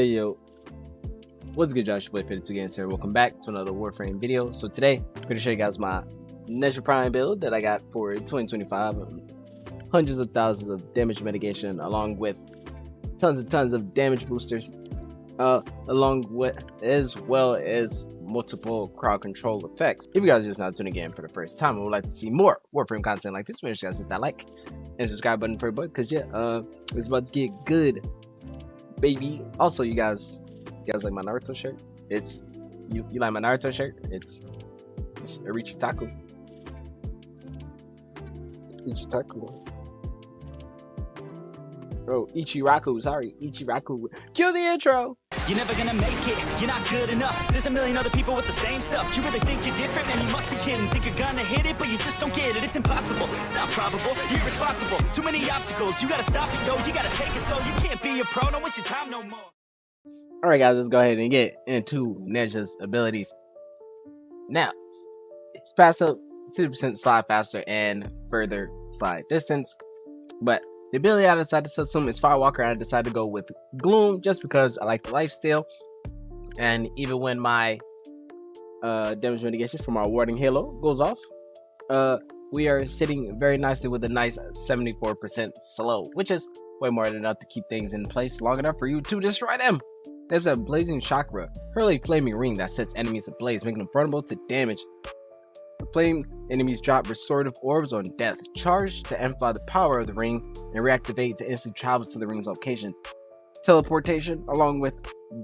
Yo, what's good, Josh? Your boy 52 Games here. Welcome back to another Warframe video. So today, I'm going to show you guys my Nezha Prime build that I got for 2025. Hundreds of thousands of damage mitigation, along with tons of damage boosters, along with as well as multiple crowd control effects. If you guys are just now tuning in for the first time and would like to see more Warframe content like this, make sure you guys hit that like and subscribe button for a button, because it's about to get good, baby. Also, you guys like my Naruto shirt? It's you like my Naruto shirt? It's Ichitaku. Oh, Ichiraku, sorry, Ichiraku. Cue the intro! You're never gonna make it, you're not good enough. There's a million other people with the same stuff. You really think you're different? Man, you must be kidding. Think you're gonna hit it, but you just don't get it. It's impossible, it's not probable, you're irresponsible. Too many obstacles, you gotta stop it, yo. You gotta take it slow, you can't be a pro. Don't waste your time no more. Alright guys, let's go ahead and get into Nezha's abilities. Now, it's passive, 60% slide faster and further slide distance, but the ability I decided to assume is Firewalker. I decided to go with Gloom just because I like the lifesteal, and even when my damage mitigation from our warding halo goes off, we are sitting very nicely with a nice 74% slow, which is way more than enough to keep things in place long enough for you to destroy them. There's a blazing chakra, hurley flaming ring that sets enemies ablaze, making them vulnerable to damage. Flame enemies drop restorative orbs on death. Charge to amplify the power of the ring and reactivate to instantly travel to the ring's location. Teleportation along with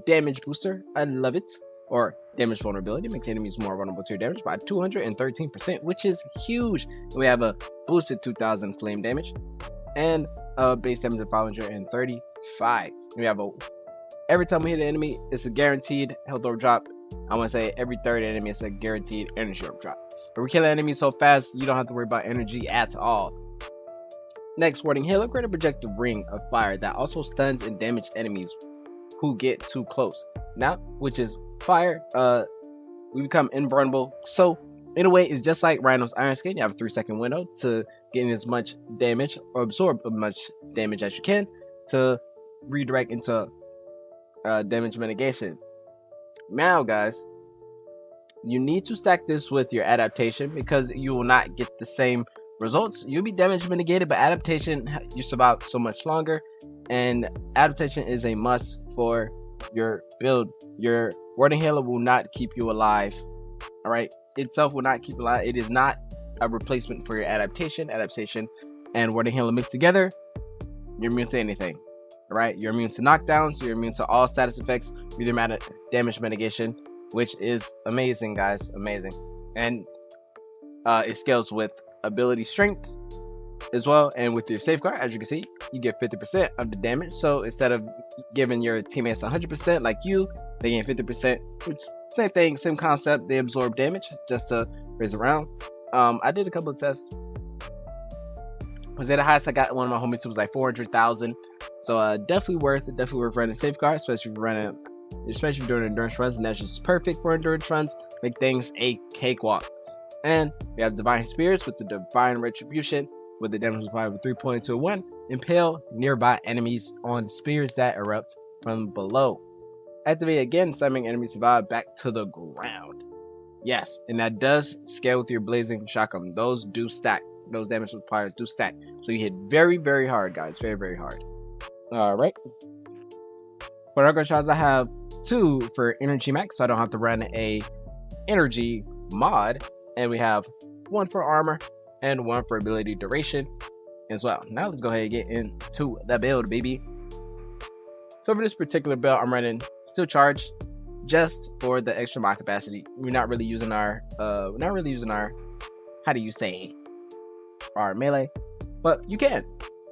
damage booster, I love it. Or damage vulnerability, makes enemies more vulnerable to your damage by 213%, which is huge. We have a boosted 2000 flame damage and base damage of 535. We have a every time we hit an enemy, it's a guaranteed health orb drop. I want to say every third enemy is a guaranteed energy orb drop. But we're killing enemies so fast, you don't have to worry about energy at all. Next, warding halo, create a projective ring of fire that also stuns and damages enemies who get too close. Now, which is fire, we become invulnerable. So, in a way, it's just like Rhino's Iron Skin. You have a 3-second window to gain as much damage or absorb as much damage as you can to redirect into damage mitigation. Now guys, you need to stack this with your adaptation because you will not get the same results. You'll be damage mitigated, but adaptation, you survive so much longer, and adaptation is a must for your build. Your warding halo will not keep you alive. Alright, itself will not keep you alive. It is not a replacement for your adaptation. Adaptation and warding halo mixed together, you're immune to anything. Right, you're immune to knockdowns, you're immune to all status effects, you're immune to damage mitigation, which is amazing, guys, amazing. And it scales with ability strength as well, and with your safeguard, as you can see, you get 50% of the damage. So instead of giving your teammates 100% like you, they gain 50%, which same thing, same concept. They absorb damage just to raise around. I did a couple of tests. Was it the highest I got? One of my homies was like 400,000. So definitely worth running safeguard, especially during endurance runs. And that's just perfect for endurance runs. Make things a cakewalk. And we have divine spears with the divine retribution with the damage applied with 3.21. Impale nearby enemies on spears that erupt from below. Activate again, summoning enemies survive back to the ground. Yes, and that does scale with your blazing shotgun. Those do stack. Those damage required do stack. So you hit very hard, guys. Very hard. Alright. For upgrade shots, I have 2 for energy max, so I don't have to run a energy mod. And we have 1 for armor and 1 for ability duration as well. Now let's go ahead and get into the build, baby. So for this particular build, I'm running still charge just for the extra mod capacity. We're not really using our how do you say, our melee, but you can.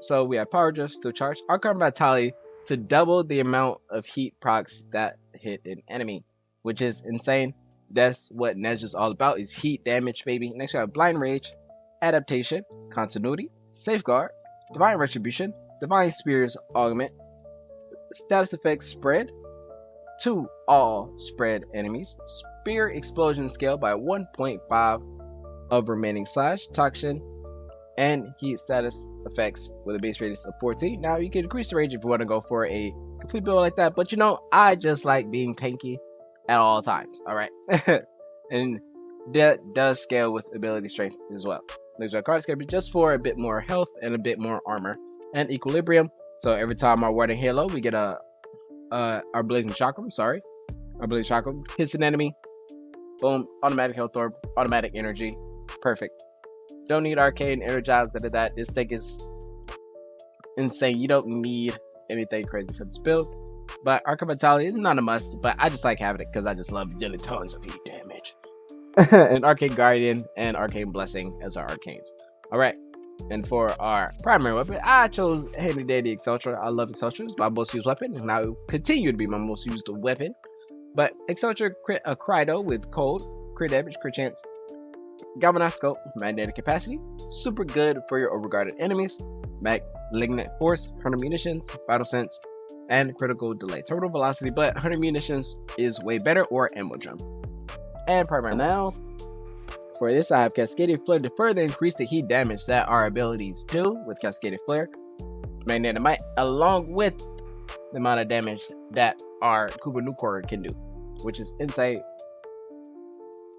So we have power drift, still charge, our carbon vitality to double the amount of heat procs that hit an enemy, which is insane. That's what Nezha is all about, is heat damage, baby. Next we have blind rage, adaptation, continuity, safeguard, divine retribution, divine spears augment, status effects spread to all spread enemies, spear explosion scale by 1.5 of remaining slash toxin, and heat status effects with a base radius of 14. Now you can increase the range if you want to go for a complete build like that. But you know, I just like being tanky at all times. All right, and that does scale with ability strength as well. There's our card scale just for a bit more health and a bit more armor and equilibrium. So every time our Warding Halo, we get our Blazing Chakram. Sorry, our Blazing Chakram hits an enemy. Boom, automatic health orb, automatic energy, perfect. Don't need arcane, energize, that. This thing is insane. You don't need anything crazy for this build. But Arcane Vitality is not a must, but I just like having it because I just love dealing tons of heat damage. And Arcane Guardian and Arcane Blessing as our arcanes. Alright, and for our primary weapon, I chose Handy Dandy Exceltra. I love Exceltra, it's my most used weapon, and I will continue to be my most used weapon. But Exceltra crit a Crido with cold, crit damage, crit chance, galvanized scope, magnetic capacity, super good for your overguarded enemies, malignant force, 100 munitions, vital sense, and critical delay. Terminal velocity, but 100 munitions is way better, or ammo drum. And primary now, for this I have Cascading Flare to further increase the heat damage that our abilities do with Cascading Flare, Magnetic Might, along with the amount of damage that our Kuba Nukor can do, which is insane.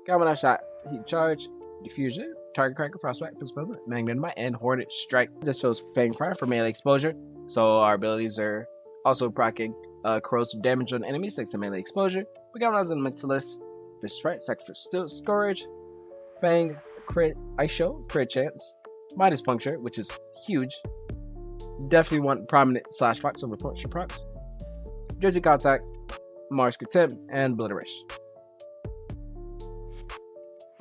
Galvanized Shot, Heat Charge, Diffusion, Target Cracker, Frostbite, Explosive, Magnetic Might, and Hornet Strike. This shows Fang Fire for melee exposure, so our abilities are also proccing corrosive damage on enemies thanks to melee exposure. We Galvanized Elementalist, Fish Strike, Sacrifice Scourge, Fang, Crit, Ice Show, Crit Chance, Midas Puncture, which is huge. Definitely want prominent slash procs over puncture procs. Jersey Contact, Mars Contempt, and Obliteration.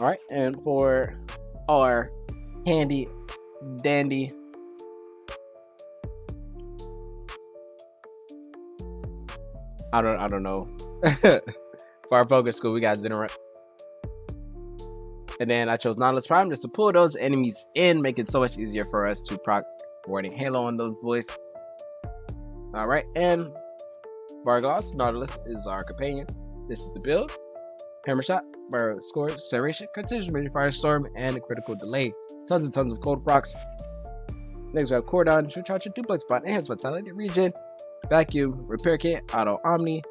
Alright, and for our handy dandy I don't know. For our focus school, we got Zeneret. And then I chose Nautilus Prime just to pull those enemies in, make it so much easier for us to proc Warding Halo on those boys. Alright, and Vargas, Nautilus is our companion. This is the build. Hammer Shot, Barrel Score, Serration, Continuous Major Firestorm, and a critical delay. Tons and tons of cold procs. Next we have Cordon, Recharge your Duplex Bot, Enhanced Vitality, Regen, Vacuum, Repair Kit, Auto Omni.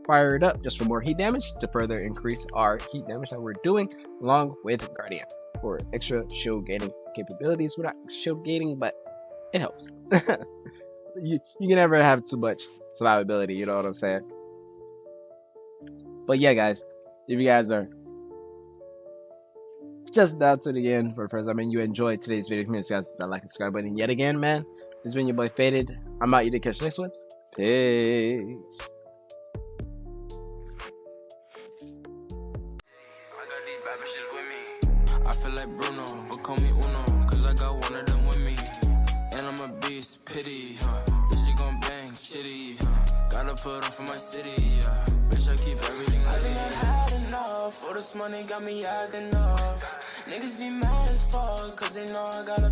Fire it up just for more heat damage to further increase our heat damage that we're doing, along with Guardian for extra shield gaining capabilities. We're not shield gaining, but it helps. you can never have too much survivability, you know what I'm saying? But yeah, guys, if you guys are just now tuning in for the first time and you enjoyed today's video, please guys that like and subscribe button yet again, man. This has been your boy Faded. I'm out. You to catch the next one. Peace. I feel like Bruno, but call me Uno, cause I got one of them with me. And I'm a beast, pity, this shit gon' bang, shitty, gotta put on for my city, bitch, I keep everything I think I had enough, all this money got me acting up. Niggas be mad as fuck, cause they know I got a